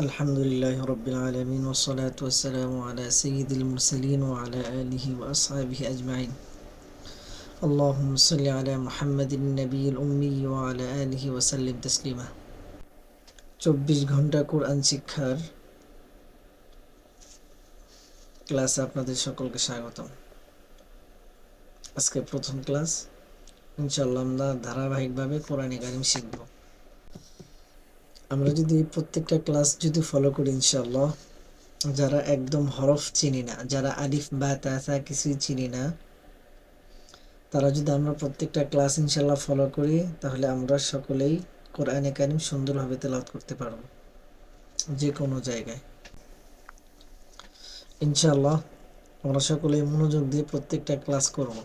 আলহামদুলিল্লাহি রাব্বিল আলামিন ওয়াসসালাতু ওয়াসসালামু আলা সাইয়্যিদিল মুরসালিন ওয়া আলা আলিহি ওয়া আসহাবিহি আজমাইন। আল্লাহুম্মা সাল্লি আলা মুহাম্মাদিন নাবিয়্যিল উম্মি ওয়া আলা আলিহি ওয়া সাল্লিম তাসলিমা। 24 ঘন্টা কোরআন শিক্ষার ক্লাসে আপনাদের সকলকে স্বাগতম। আজকে প্রথম ক্লাস। ইনশাআল্লাহ আমরা ধারাবাহিকভাবে কোরআনে কারীম শিখব। আমরা যদি প্রত্যেকটা ক্লাস যদি ফলো করি ইনশাআল্লাহ, যারা একদম হরফ চিনি না, যারা আলিফ বা তা সা কিছুই চিনি না, তারা যদি আমরা প্রত্যেকটা ক্লাস ইনশাআল্লাহ ফলো করি, তাহলে আমরা সকলেই কোরআনে কারীম সুন্দরভাবে তেলাওয়াত করতে পারবো যে কোনো জায়গায় ইনশাআল্লাহ। আমরা সকলেই মনোযোগ দিয়ে প্রত্যেকটা ক্লাস করব।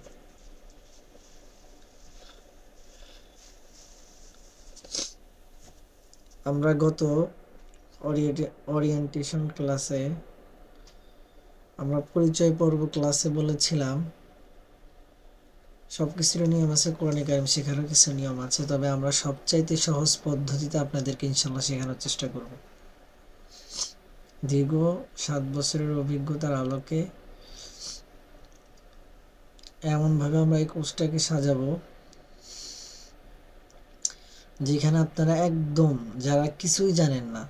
আমরা গত ওরিয়েন্টেশন ক্লাসে আমরা পরিচয় পর্ব ক্লাসে বলেছিলাম সব কিছুর নিয়ম আছে, কোরআনে কারীম শেখারও কিছু নিয়ম আছে, তবে আমরা সবচাইতে সহজ পদ্ধতিতে আপনাদেরকে ইনশাআল্লাহ শেখানোর চেষ্টা করব। দীর্ঘ 7 বছরের অভিজ্ঞতার আলোকে এমনভাবে আমরা এই কোর্সটাকে সাজাবো যেখানে আপনারা একদম যারা কিছুই জানেন না,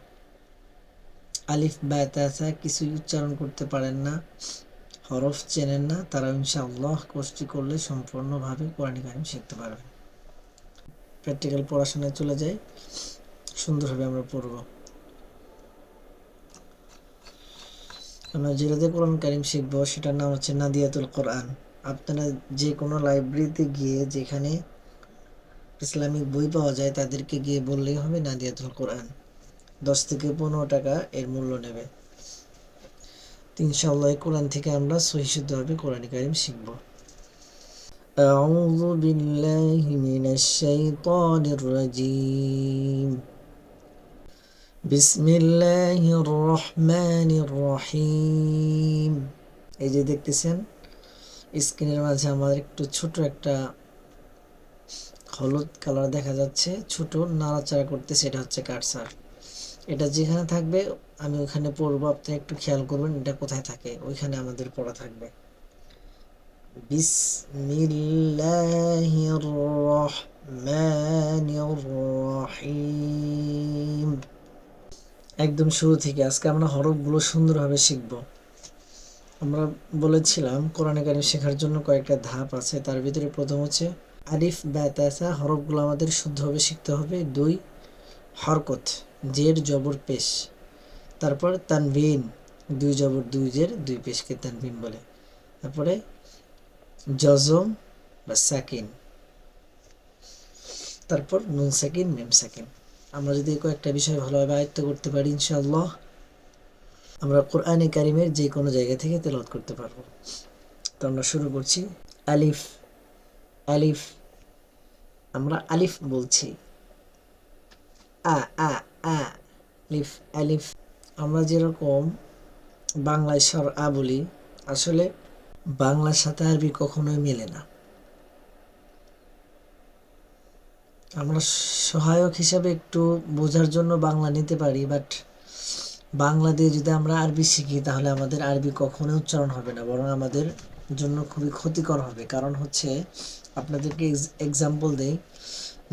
আলিফ বা তা সা কিছুই উচ্চারণ করতে পারেন না, হরফ চেনেন না, তারা ইনশাআল্লাহ কোর্সটি করলে সম্পূর্ণভাবে কোরআন কারীম শিখতে পারবে। প্র্যাকটিক্যাল পড়াশোনায় চলে যাই, সুন্দরভাবে আমরা পড়ব। আমরা যেটাতে কোরআন কারীম শিখব সেটার নাম হচ্ছে নাদিয়াতুল কোরআন। আপনারা যে কোনো লাইব্রেরিতে গিয়ে যেখানে ইসলামিক বই পাওয়া যায় তাদেরকে গিয়ে বললেই হবে নাদিয়াতুল কোরআন। 10 থেকে 15 টাকা এর মূল্য নেবে। ইনশাআল্লাহ কোরআন থেকে আমরা সহিহ শুদ্ধভাবে কোরআন কারীম শিখব। আউযু বিল্লাহি মিনাশ শাইতানির রাজীম। বিসমিল্লাহির রহমানির রহিম। এই যে দেখতেছেন স্ক্রিনের মাঝে আমার একটু ছোট একটা হলুদ কালার দেখা যাচ্ছে, ছোট নাড়াচাড়া করতেছে, এটা হচ্ছে কারসার। এটা যেখানে থাকবে আমি ওখানে পড়বো, আপনি একটু খেয়াল করবেন এটা কোথায় থাকে, ওইখানে আমাদের পড়া থাকবে। বিসমিল্লাহির রহমানির রহিম। একদম শুরু থেকে আজকে আমরা হরফগুলো সুন্দরভাবে শিখব। আমরা বলেছিলাম কোরআন কারীম শেখার জন্য কয়েকটা ধাপ আছে, তার ভিতরে প্রথম হচ্ছে আলিফ বা তা সা হরফগুলো আমাদের শুদ্ধভাবে শিখতে হবে। 2 হরকত, জের জবর পেশ। তারপর তানভিন, 2 জবর 2 জের 2 পেশকে তানভিন বলে। তারপরে জজম বা সাকিন, তারপর নুন সাকিন মিম সাকিন। আমরা যদি কয়েকটা বিষয় ভালোভাবে আয়ত্ত করতে পারি ইনশাআল্লাহ, আমরা কোরআনে কারীমের যে কোনো জায়গা থেকে তেলাওয়াত করতে পারবো। তো আমরা শুরু করছি। আলিফ, আলিফ, আমরা আলিফ বলছি। আ আ আ লিফ, আলিফ। আমরা যেরকম বাংলায় স্বর আ বলি, আসলে বাংলার সাথে আরবি কখনোই মেলে না। আমরা সহায়ক হিসাবে একটু বোঝার জন্য বাংলা নিতে পারি, বাট বাংলা দিয়ে যদি আমরা আরবি শিখি তাহলে আমাদের আরবি কখনো উচ্চারণ হবে না, বরং আমাদের জন্য খুবই ক্ষতিকর হবে। কারণ হচ্ছে আপনাদেরকে এক্সাম্পল দেই,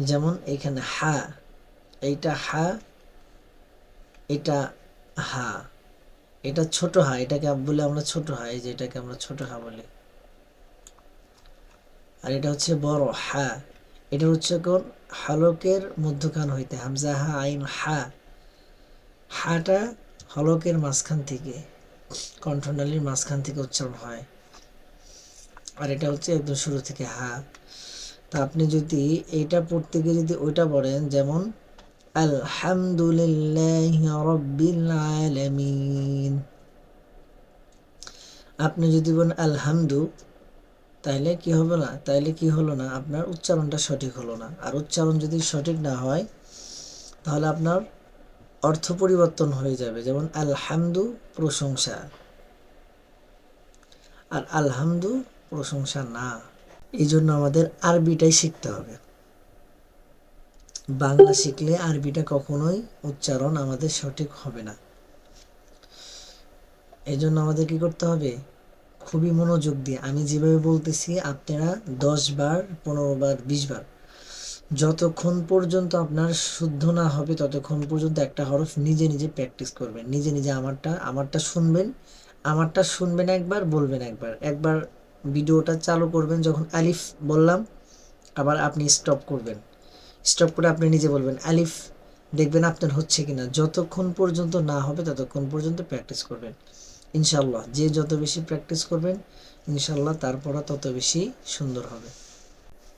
যেমন এখানে হা, এইটা হা, এটা হা, এটা ছোট হা, এটাকে বলে আমরা ছোট হা, এই যে এটাকে আমরা ছোট হা বলি। আর এটা হচ্ছে বড় হা, এটার উচ্চারণ হলকের মধ্যখান হইতে, হামজা হা আইন হা, হাটা হলকের মাঝখান থেকে, কণ্ঠনালীর মাঝখান থেকে উচ্চারণ হয়। আর এটা হচ্ছে একদম শুরু থেকে হা। তা আপনি যদি এইটা পড়তে গিয়ে যদি ওইটা পড়েন, যেমন আলহামদুলিল্লাহি রাব্বিল আলামিন, আপনি যদি বলেন আলহামদু, তাইলে কি হবে না, তাইলে কি হলো না, আপনার উচ্চারণটা সঠিক হলো না। আর উচ্চারণ যদি সঠিক না হয় তাহলে আপনার অর্থ পরিবর্তন হয়ে যাবে। যেমন আলহামদু প্রশংসা, আর আলহামদু প্রশংসা না। এই জন্য আমাদের আরবিটাই শিখতে হবে। বাংলা শিখলে আরবিটা কখনোই উচ্চারণ আমাদের সঠিক হবে না। এই জন্য আমাদের কি করতে হবে, খুবই মনোযোগ দিয়ে আমি যেভাবে বলতেছি আপনারা 10 বার 15 বার 20 বার, যতক্ষণ পর্যন্ত আপনার শুদ্ধ না হবে ততক্ষণ পর্যন্ত একটা হরফ নিজে নিজে প্র্যাকটিস করবেন, নিজে নিজে আমারটা শুনবেন, আমারটা শুনবেন একবার, বলবেন একবার, একবার ভিডিওটা চালু করবেন, যখন আলিফ বললাম আবার আপনি স্টপ করবেন, স্টপ করে আপনি নিজে বলবেন আলিফ, দেখবেন আপনার হচ্ছে কিনা। যতক্ষণ পর্যন্ত না হবে ততক্ষণ পর্যন্ত প্র্যাকটিস করবেন ইনশাল্লাহ। যে যত বেশি প্র্যাকটিস করবেন ইনশাল্লাহ তার পড়া তত বেশি সুন্দর হবে।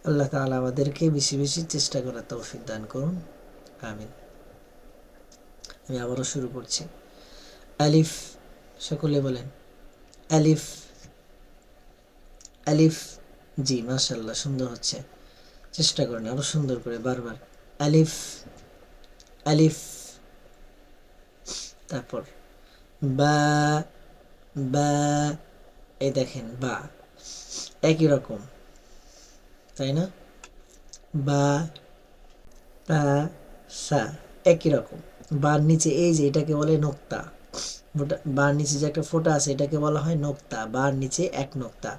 আল্লাহ তাআলা আমাদেরকে বেশি বেশি চেষ্টা করার তৌফিক দান করুন, আমিন। আমি আবারও শুরু করছি। আলিফ, সকলে বলেন আলিফ, আলিফ। জি মাশাআল্লাহ, সুন্দর হচ্ছে, চেষ্টা করেন আরো সুন্দর করে, বারবার আলিফ, আলিফ। তারপর বা, বা, এই দেখেন বা, একই রকম তাই না, বা, তা, সা, একই রকম। বার নিচে এই যে এটাকে বলে নোক্তা, বার নিচে যে একটা ফোঁটা আছে এটাকে বলা হয় নোক্তা। বার নিচে 1 নোক্তা,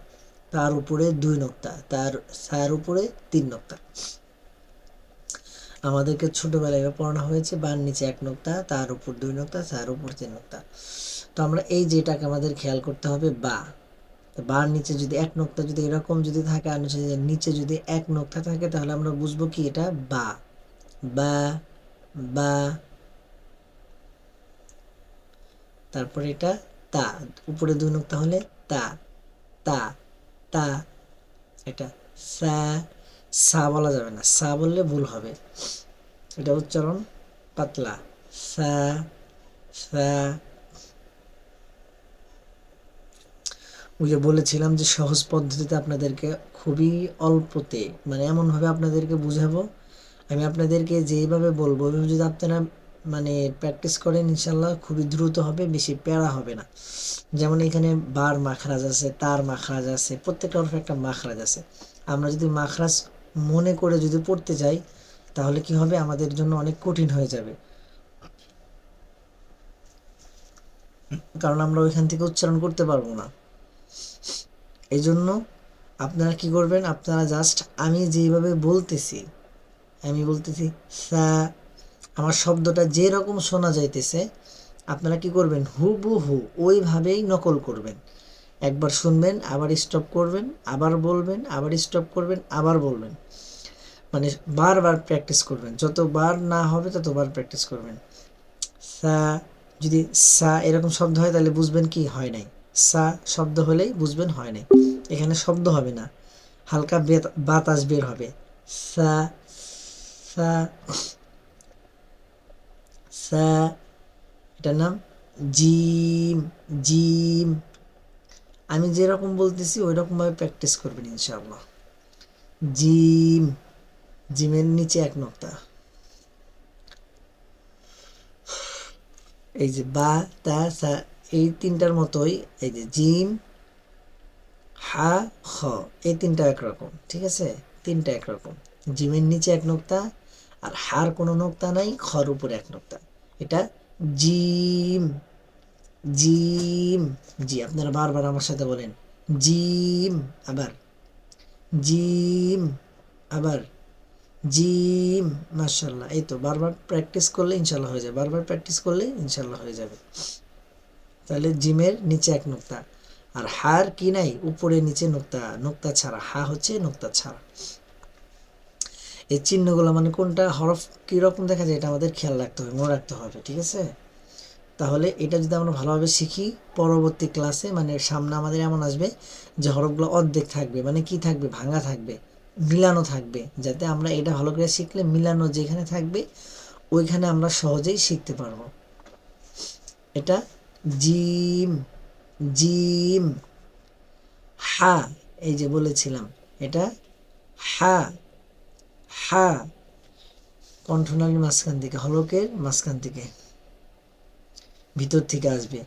তার উপরে 2 নোক্তা, তার উপরে 3 নোক্তা। আমাদেরকে ছোটবেলায় পড়ানো হয়েছে বার নিচে 1 নোক্তা, তার উপর 2 নোক্তা, তার উপর 3 নোক্তা। তো আমরা এই যেটাকে আমাদের খেয়াল করতে হবে বা, বার নিচে যদি 1 নোক্তা যদি এরকম যদি থাকে আর নিচে যদি 1 নোক্তা থাকে তাহলে আমরা বুঝবো কি এটা বা, বা, বা। তারপরে এটা তা, উপরে 2 নোক্তা হলে তা, তা, তা। এটা সা, সা বলা যাবে না, সা বললে ভুল হবে, এটা উচ্চারণ পাতলা, সা, সা। ওই যে বলেছিলাম যে সহজ পদ্ধতিতে আপনাদেরকে খুবই অল্পতে, মানে এমনভাবে আপনাদেরকে বুঝাবো, আমি আপনাদেরকে যেইভাবে বলবো ওইভাবে যদি আপনারা মানে প্র্যাকটিস করেন ইনশাল্লাহ খুবই দ্রুত হবে, বেশি প্যারা হবে না। যেমন এখানে বার মাখরাজ আছে, তার মাখরাজ আছে, প্রত্যেকটা হরফে একটা মাখরাজ আছে। আমরা যদি মাখরাজ মনে করে যদি পড়তে যাই তাহলে কি হবে, আমাদের জন্য অনেক কঠিন হয়ে যাবে, কারণ আমরা ওইখান থেকে উচ্চারণ করতে পারবো না। এই জন্য আপনারা কি করবেন, আপনারা জাস্ট আমি যেইভাবে বলতেছি, আমি বলতেছি সা, আমার শব্দটা যেরকম শোনা যাইতেছে আপনারা কি করবেন, হুবহু ওইভাবেই নকল করবেন। একবার শুনবেন, আবার স্টপ করবেন, আবার বলবেন, আবার স্টপ করবেন, আবার বলবেন, মানে বারবার প্র্যাকটিস করবেন, যতবার না হবে ততবার প্র্যাকটিস করবেন। সা, যদি সা এরকম শব্দ হয় তাহলে বুঝবেন কি হয় নাই, সা শব্দ হলেই বুঝবেন হয় নাই, এখানে শব্দ হবে না, হালকা বাতাস বের হবে, সা, সা, সা। এটার নাম জিম, জিম। আমি যেরকম বলতেছি ওই রকমভাবে প্র্যাকটিস করবেন ইনশাআল্লাহ। জিম, জিমের নিচে 1 নোক্তা, এই যে বা, তা, সা, এই 3টার মতোই, এই যে জিম, হা, খ, এই 3টা একরকম, ঠিক আছে, 3টা একরকম। জিমের নিচে 1 নোক্তা, আর হার কোনো নোক্তা নাই, খর উপরে 1 নোক্তা, এটা জিম, জিম। জি আপনারা বারবার আমার সাথে বলেন জিম, আবার জিম, আবার জিম। মাশাআল্লাহ, এই তো বারবার প্র্যাকটিস করলে ইনশাল্লাহ হয়ে যাবে, বারবার প্র্যাকটিস করলে ইনশাল্লাহ হয়ে যাবে। তাহলে জিমের নিচে 1 নোক্তা, আর হার কি নাই, উপরে নিচে নোক্তা, নোক্তা ছাড়া, হা হচ্ছে নোক্তা ছাড়া। এই চিহ্নগুলো মানে কোনটা হরফ কিরকম দেখা যায় এটা আমাদের খেয়াল রাখতে হবে, মনে রাখতে হবে, ঠিক আছে। তাহলে এটা যদি আমরা ভালোভাবে শিখি পরবর্তী ক্লাসে, মানে সামনে আমাদের এমন আসবে যে হরফগুলো অর্ধেক থাকবে, মানে কি থাকবে, ভাঙা থাকবে, মিলানো থাকবে, যাতে আমরা এটা ভালো করে শিখলে মিলানো যেখানে থাকবে ওইখানে আমরা সহজেই শিখতে পারবো। এটা জিম, জিম। হা, এই যে বলেছিলাম এটা হা, হা, কণ্ঠনালীর মাঝখান থেকে, হলকের মাঝখান থেকে, ভিতর থেকে আসবে,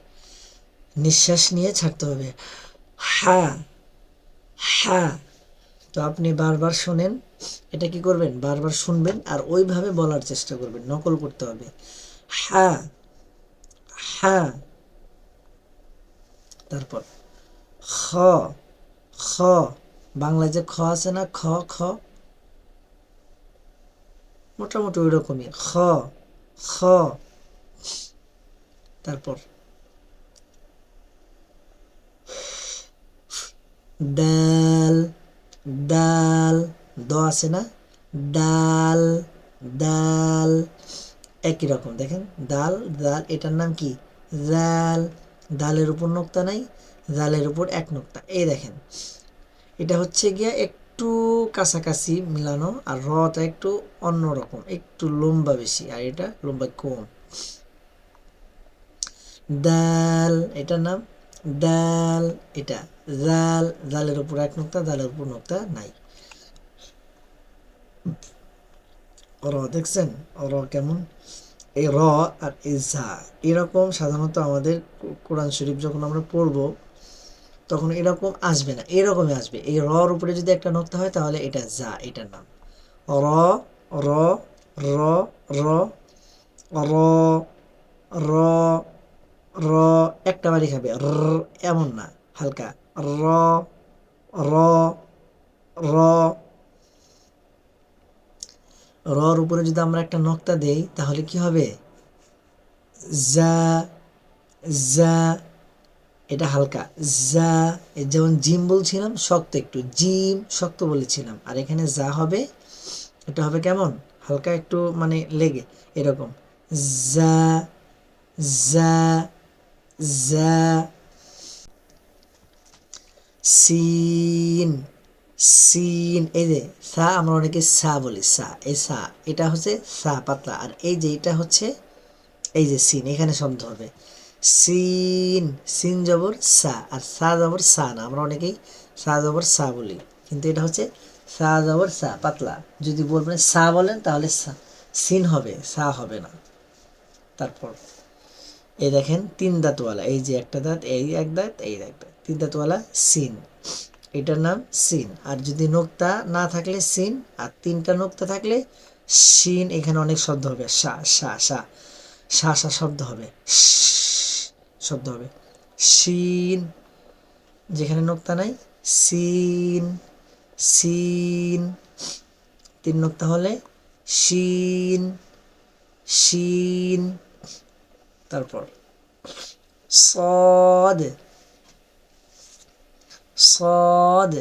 নিঃশ্বাস নিয়ে ছাড়তে হবে, হা, হা। তো আপনি বারবার শোনেন, এটা কি করবেন, বারবার শুনবেন আর ওইভাবে বলার চেষ্টা করবেন, নকল করতে হবে। হ্যাঁ, হ্যাঁ। তারপর খ, খ, বাংলায় যে খ আছে না, খ, খ, মোটামুটি ওই রকমই খ, খ। তারপর ডাল, ডাল, দ আছে না, ডাল, ডাল, একই রকম দেখেন, দাল, দাল, এটার নাম কি, জাল। দালের উপর নোক্তা নাই, জালের উপর এক নোক্তা, এই দেখেন, এটা হচ্ছে গিয়া একটু কাছাকাছি মিলানো, আর রটা একটু অন্যরকম, একটু লম্বা বেশি, আর এটা লম্বা কম। দাল, এটার নাম ডাল, এটা জাল, জালের উপর এক নোক্তা, জালের উপর নোক্তা নাই। র দেখছেন, র কেমন, এই র আর এই ঝা, এরকম সাধারণত আমাদের কোরআন শরীফ যখন আমরা পড়বো তখন এরকম আসবে না, এরকমই আসবে। এই রর উপরে যদি একটা নোক্তা হয় তাহলে এটা যা, এটার নাম র, র, র, র, র, র, র, একটা বাড়ি খাবে, এমন না, হালকা র, র, র। রর উপরে যদি আমরা একটা নোক্তা দেই তাহলে কি হবে, যা, যা, এটা হালকা যা। যেমন জিম বলছিলাম শক্ত, একটু জিম শক্ত বলেছিলাম, আর এখানে যা হবে, এটা হবে কেমন, হালকা একটু মানে লেগে, এরকম যা, যা, যা। সিন, সিন, এই যে সা, আমরা অনেকে সা বলি, সা, এই সা, এটা হচ্ছে সা পাতলা, আর এই যে এটা হচ্ছে এই যে সিন, এখানে শব্দ হবে সিন, সিন জবর সা, আর সা জবর সা না, আমরা অনেকেই সা জবর সা বলি, কিন্তু এটা হচ্ছে সা জবর সা পাতলা। যদি বলবেন সা বলেন তাহলে সিন হবে, সা হবে না। তারপর এই দেখেন তিন দাঁতওয়ালা, এই যে একটা দাঁত, এই এক দাঁত, এই এক দাঁত, তিন দাঁতওয়ালা সিন, এটার নাম সিন। আর যদি নোক্তা না থাকলে সিন, আর তিনটা নোক্তা থাকলে শিন, এখানে অনেক শব্দ হবে, সা, সা, সা, সা, সা শব্দ হবে, শব্দ হবে শিন। যেখানে নোক্তা নাই সিন, সিন, তিন নোক্তা হলে শিন, শিন। তারপর সদ, সদ,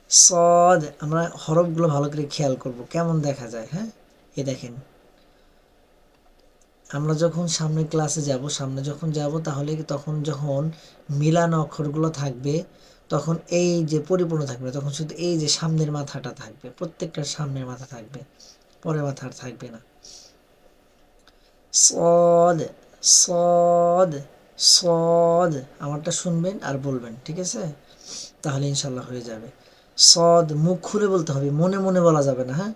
সদ, আমরা হরফগুলো ভালো করে খেয়াল করব কেমন দেখা যায়। হ্যাঁ, এই দেখেন, আমরা যখন সামনে ক্লাসে যাব, সামনে যখন যাব তাহলে তখন যখন মিলানো অক্ষরগুলো থাকবে তখন এই যে পরিপূর্ণ থাকবে, তখন শুধু এই যে সামনের মাথাটা থাকবে, প্রত্যেকটার সামনের মাথা থাকবে, পরের মাথা আর থাকবে না। সদ, সদ, সদ, আমারটা শুনবেন আর বলবেন, ঠিক আছে, তাহলে ইনশাল্লাহ হয়ে যাবে। সদ মুখ খুলে বলতে হবে, মনে মনে বলা যাবে না। হ্যাঁ,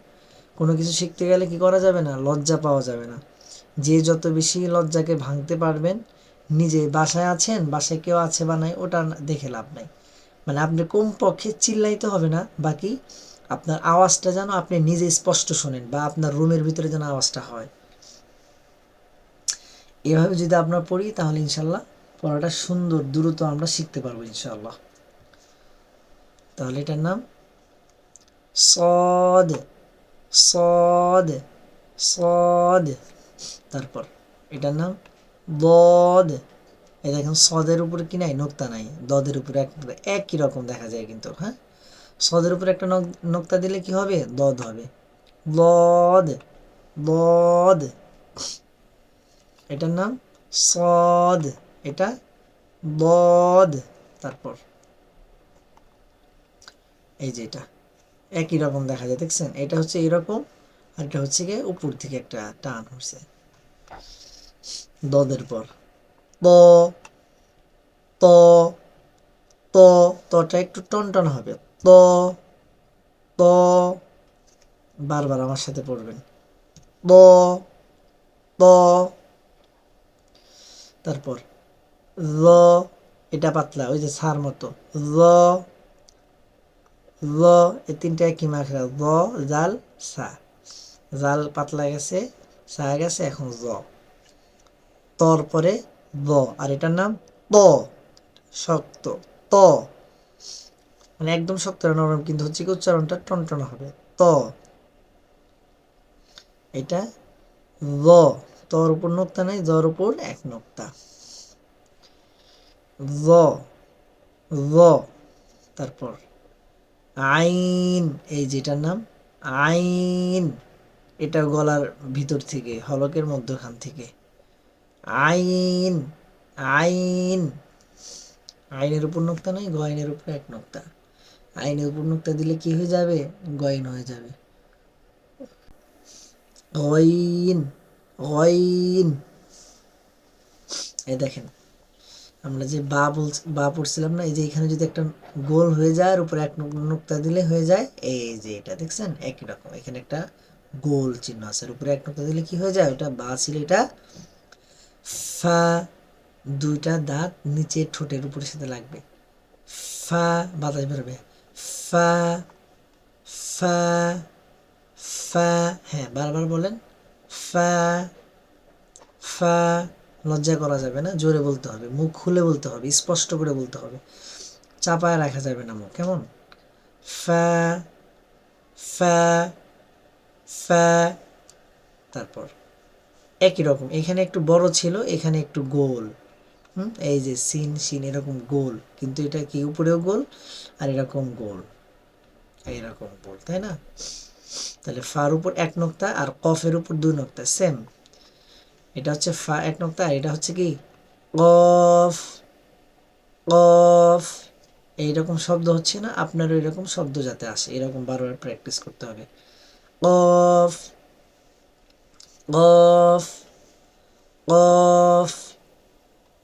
কোনো কিছু শিখতে গেলে কি করা যাবে না, লজ্জা পাওয়া যাবে না। যে যত বেশি লজ্জাকে ভাঙতে পারবেন, নিজে বাসায় আছেন, বাসায় কেউ আছে বা নাই ওটা দেখে লাভ নাই, মানে আপনি কমপক্ষে চিল্লাইতে হবে না, বাকি আপনার আওয়াজটা যেন আপনি নিজে স্পষ্ট শোনেন, বা আপনার রুমের ভিতরে যেন আওয়াজটা হয়। এভাবে যদি আমরা পড়ি তাহলে ইনশাল্লাহ পড়াটা সুন্দর দ্রুত আমরা শিখতে পারবো ইনশাল্লাহ। তাহলে এটার নাম সদ, সদ, সদ। তারপর এটার নাম দদ। এই দেখেন সদের উপরে কি নাই, নোক্তা নাই, দদের উপরে একই রকম দেখা যায় কিন্তু। হ্যাঁ, সদের উপরে একটা নোক্তা দিলে কি হবে, দদ হবে, দদ, দদ। এটার নাম সদ, এটা দদ। তারপর এই যে এটা একই রকম দেখা যায়, দেখছেন, এটা হচ্ছে এরকম, আর এটা হচ্ছে গিয়ে উপর থেকে একটা টান হচ্ছে দদের পর, ত, ত, ত, তটা একটু টনটন হবে, ত, ত, বারবার আমার সাথে পড়বেন, ত, ত। তারপর ল, এটা পাতলা, ওই যে সার মতো, ল, ল, এই তিনটা একই মাখরা, ল জাল সা, জাল পাতলা গেছে, সা গেছে, এখন জ, তর পরে ব, আর এটার নাম ত, শক্ত ত, মানে একদম শক্ত নরম, কিন্তু হচ্ছে কি উচ্চারণটা টনটনা হবে, ত। এটা ল, তর উপর নোক্তা নাই, জর উপর এক নোক্তা, ল, ল। তারপর আইন, এই যেটার নাম আইন, এটা গলার ভিতর থেকে, হলকের মধ্যখান থেকে, আইন, আইন, আইনের উপর নোক্তা নাই, গয়নের উপর এক নোক্তা, আইনের উপর নোক্তা দিলে কি হয়ে যাবে, গয়ন হয়ে যাবে, গয়িন, গয়িন। এই দেখেন, আমরা যে বা পড়ছিলাম না, এই যে এখানে যদি একটা গোল হয়ে যায় আর উপরে এক নোক্তা দিলে হয়ে যায়, এই যে এটা দেখছেন একই রকম, এখানে একটা গোল চিহ্ন আছে, আর উপরে এক নোক্তা দিলে কি হয়ে যায়, ওটা বা ছিল, এটা ফা, দুইটা দাঁত নিচে ঠোঁটের উপরের সাথে লাগবে, ফা, বাতাস বেরোবে, ফা, ফা, ফা, হ্যাঁ বারবার বলেন, ফা, ফা, লজ্জা করা যাবে না, জোরে বলতে হবে, মুখ খুলে বলতে হবে, স্পষ্ট করে বলতে হবে, চাপায় রাখা যাবে না মুখ, কেমন, ফা, ফা, ফা। তারপর একই রকম, এখানে একটু বড় ছিল, এখানে একটু গোল, এই যে সিন সিন এরকম গোল, কিন্তু এটা কি উপরেও গোল আর এরকম গোল, এইরকম গোল, তাই না? তাহলে ফার উপর এক নোক্তা আর কফের উপর দুই নোক্তা, সেম, এটা হচ্ছে ফা এক নোক্তা, আর এটা হচ্ছে কি কফ, কফ। এইরকম শব্দ হচ্ছে না, আপনারও এরকম শব্দ যাতে আসে, এরকম বারবার প্র্যাকটিস করতে হবে, কফ, কফ, কফ,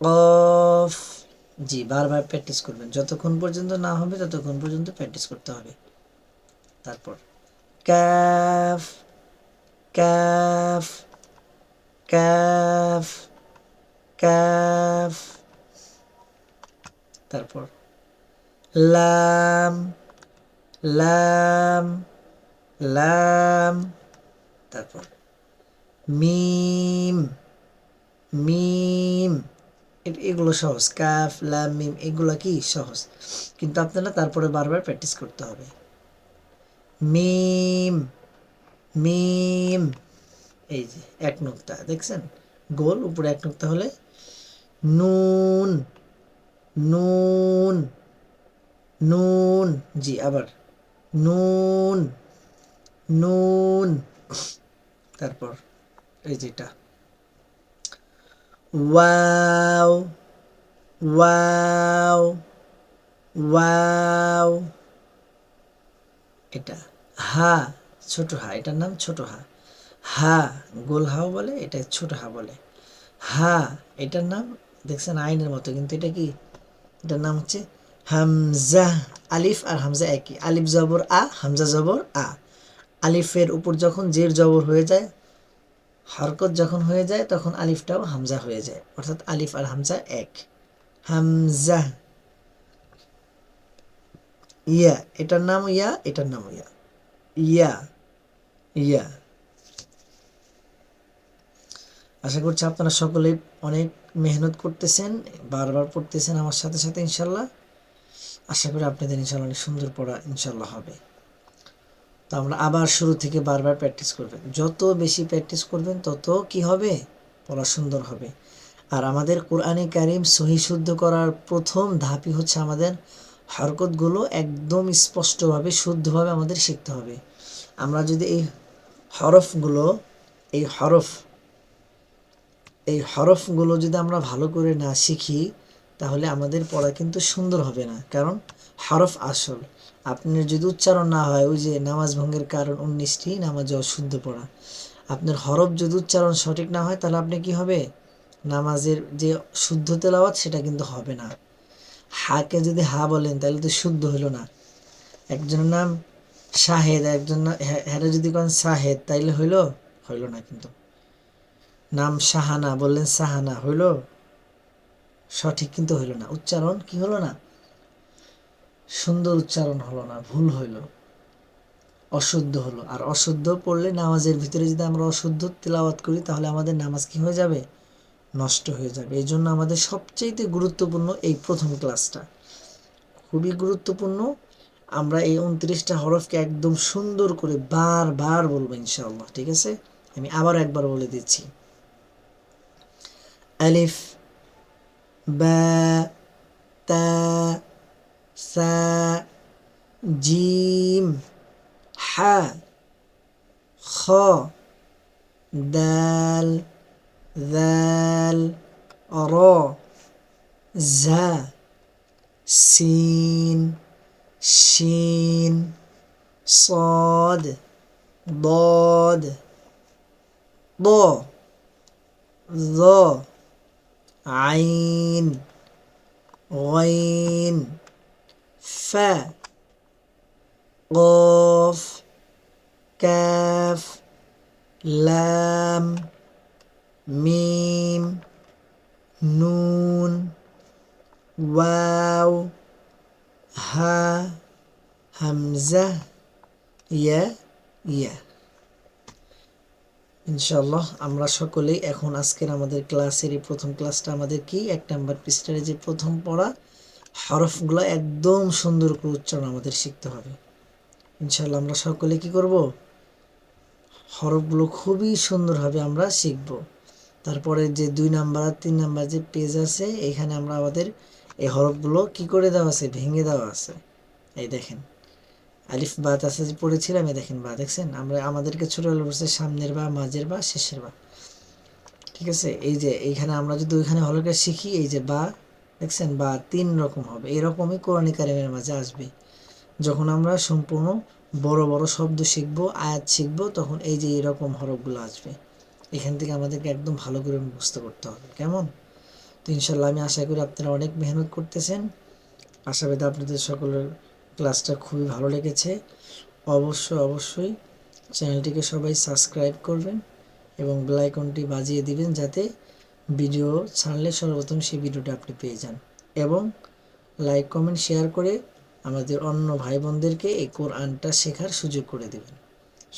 কফ। জি, বারবার প্র্যাকটিস করবেন, যতক্ষণ পর্যন্ত না হবে ততক্ষণ পর্যন্ত প্র্যাকটিস করতে হবে। তারপর কাফ, কাফ, কাফ, কাফ। তারপর লাম, লাম, লাম। তারপর মিম, মিম। এগুলো সহজ, কাফ লাম মিম এগুলো কি সহজ, কিন্তু আপনারা তারপরে বারবার প্র্যাকটিস করতে হবে। মিম, মিম, এই যে এক নোক্তা দেখছেন, গোল উপরে এক নোক্তা হলে, নুন, নুন, নুন। জি, আবার নুন, নুন। তারপর এই যেটা ওয়াও, ওয়াও, ওয়াও। এটা হা, ছোট হা, এটার নাম ছোট হা, হা গোল হাও বলে, এটা ছোট হা বলে, হা এটার নাম দেখছেন আইনের মতো, কিন্তু এটা কি, এটার নাম হচ্ছে হামজা, আলিফ আর হামজা একই, আলিফ জবর আ, হামজা জবর আ, আলিফের উপর যখন জের জবর হয়ে যায়, হরকত যখন হয়ে যায়, তখন আলিফটাও হামজা হয়ে যায়, অর্থাৎ আলিফ আর হামজা এক, হামজা। ইয়া, এটার নাম ইয়া, এটার নাম ইয়া, ইয়া, ইয়া। আশা করছি আপনারা সকলেই অনেক মেহনত করতেছেন, বারবার পড়তেছেন আমার সাথে সাথে, ইনশাল্লাহ। আশা করি আপনাদের ইনশাল্লাহ অনেক সুন্দর পড়া ইনশাল্লাহ হবে। তো আমরা আবার শুরু থেকে বারবার প্র্যাকটিস করবেন, যত বেশি প্র্যাকটিস করবেন তত কি হবে, পড়া সুন্দর হবে। আর আমাদের কোরআনে কারিম সহি শুদ্ধ করার প্রথম ধাপই হচ্ছে আমাদের হরকতগুলো একদম স্পষ্টভাবে শুদ্ধভাবে আমাদের শিখতে হবে। আমরা যদি এই হরফগুলো, এই হরফ, এই হরফগুলো যদি আমরা ভালো করে না শিখি, তাহলে আমাদের পড়া কিন্তু সুন্দর হবে না, কারণ হরফ আসল। আপনার যদি উচ্চারণ না হয়, ওই যে নামাজ ভঙ্গের কারণ 19টি, নামাজে অশুদ্ধ পড়া, আপনার হরফ যদি উচ্চারণ সঠিক না হয়, তাহলে আপনি কি হবে, নামাজের যে শুদ্ধ তেলাওয়াত সেটা কিন্তু হবে না। হাকে যদি হা বলেন তাহলে তো শুদ্ধ হলো না। একজনের নাম শাহেদ, একজন হ্যাঁ যদি কোন শাহেদ, তাইলে হইলো, হইলো না। কিন্তু নাম শাহানা বললেন, সাহানা হইল, সঠিক কিন্তু হইল না, উচ্চারণ কি হলো না, সুন্দর উচ্চারণ হলো না, ভুল হইল, অশুদ্ধ হলো। আর অশুদ্ধ পড়লে নামাজের ভিতরে যদি আমরা অশুদ্ধ তেলাওয়াত করি তাহলে আমাদের নামাজ কি হয়ে যাবে? নষ্ট হয়ে যাবে। এই জন্য আমাদের সবচেয়ে গুরুত্বপূর্ণ এই প্রথম ক্লাসটা খুবই গুরুত্বপূর্ণ। আমরা এই 29টা হরফকে একদম সুন্দর করে বারবার বলবো ইনশাআল্লাহ, ঠিক আছে? আমি আবার একবার বলে দিচ্ছি। আলিফ, বা, তা, সা, জিম, হা, খ, দাল, দাল, র, জা, সিন, শিন, صاد ضاد ض ظ عين غين فا قاف كاف لام ميم نون واو ها همزة ইয়া ইয়া। ইনশাআল্লাহ আমরা সকলেই এখন আজকের আমাদের ক্লাসের এই প্রথম ক্লাসটা আমাদের কি 1 নাম্বার পৃষ্ঠার যে প্রথম পড়া হরফগুলো একদম সুন্দর করে উচ্চারণ আমাদের শিখতে হবে। ইনশাআল্লাহ আমরা সকলে কি করব? হরফগুলো খুবই সুন্দরভাবে আমরা শিখব। তারপরে যে 2 নাম্বার আর 3 নাম্বার যে পেজ আছে এখানে আমরা আমাদের এই হরফগুলো কি করে দেওয়া আছে? ভেঙে দেওয়া আছে। এই দেখেন আলিফ বা আছে যে পড়েছিলাম, এই দেখেন বা দেখছেন, আমরা আমাদেরকে ছোটবেলা বলছে সামনের বা, মাঝের বা, শেষের বা, ঠিক আছে? এই যে এইখানে আমরা যদি ওইখানে হলো করে শিখি, এই যে বা দেখছেন বা 3 রকম হবে, এরকমই কোরআন কারিমের মাঝে আসবে। যখন আমরা সম্পূর্ণ বড় বড় শব্দ শিখবো, আয়াত শিখবো, তখন এই যে এরকম হরফগুলো আসবে। এখান থেকে আমাদেরকে একদম ভালো করে মুখস্থ করতে হবে, কেমন? তো ইনশাল্লাহ আমি আশা করি আপনারা অনেক মেহনত করতেছেন। আশাবাদী আপনাদের সকলের ক্লাসটা খুবই ভালো লেগেছে। অবশ্যই চ্যানেলটিকে সবাই সাবস্ক্রাইব করবেন এবং বেল আইকনটি বাজিয়ে দিবেন যাতে ভিডিও ছাড়লে সর্বপ্রথম সেই ভিডিওটা আপনি পেয়ে যান। এবং লাইক কমেন্ট শেয়ার করে আমাদের অন্য ভাই বোনদেরকে এই কোরআনটা শেখার সুযোগ করে দেবেন।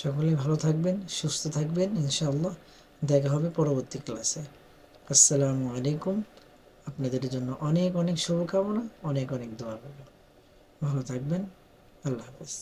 সকলেই ভালো থাকবেন, সুস্থ থাকবেন। ইনশাআল্লাহ দেখা হবে পরবর্তী ক্লাসে। আসসালামু আলাইকুম। আপনাদের জন্য অনেক অনেক শুভকামনা, অনেক অনেক দোয়া করব। ভালো থাকবেন। আল্লাহ হাফেজ।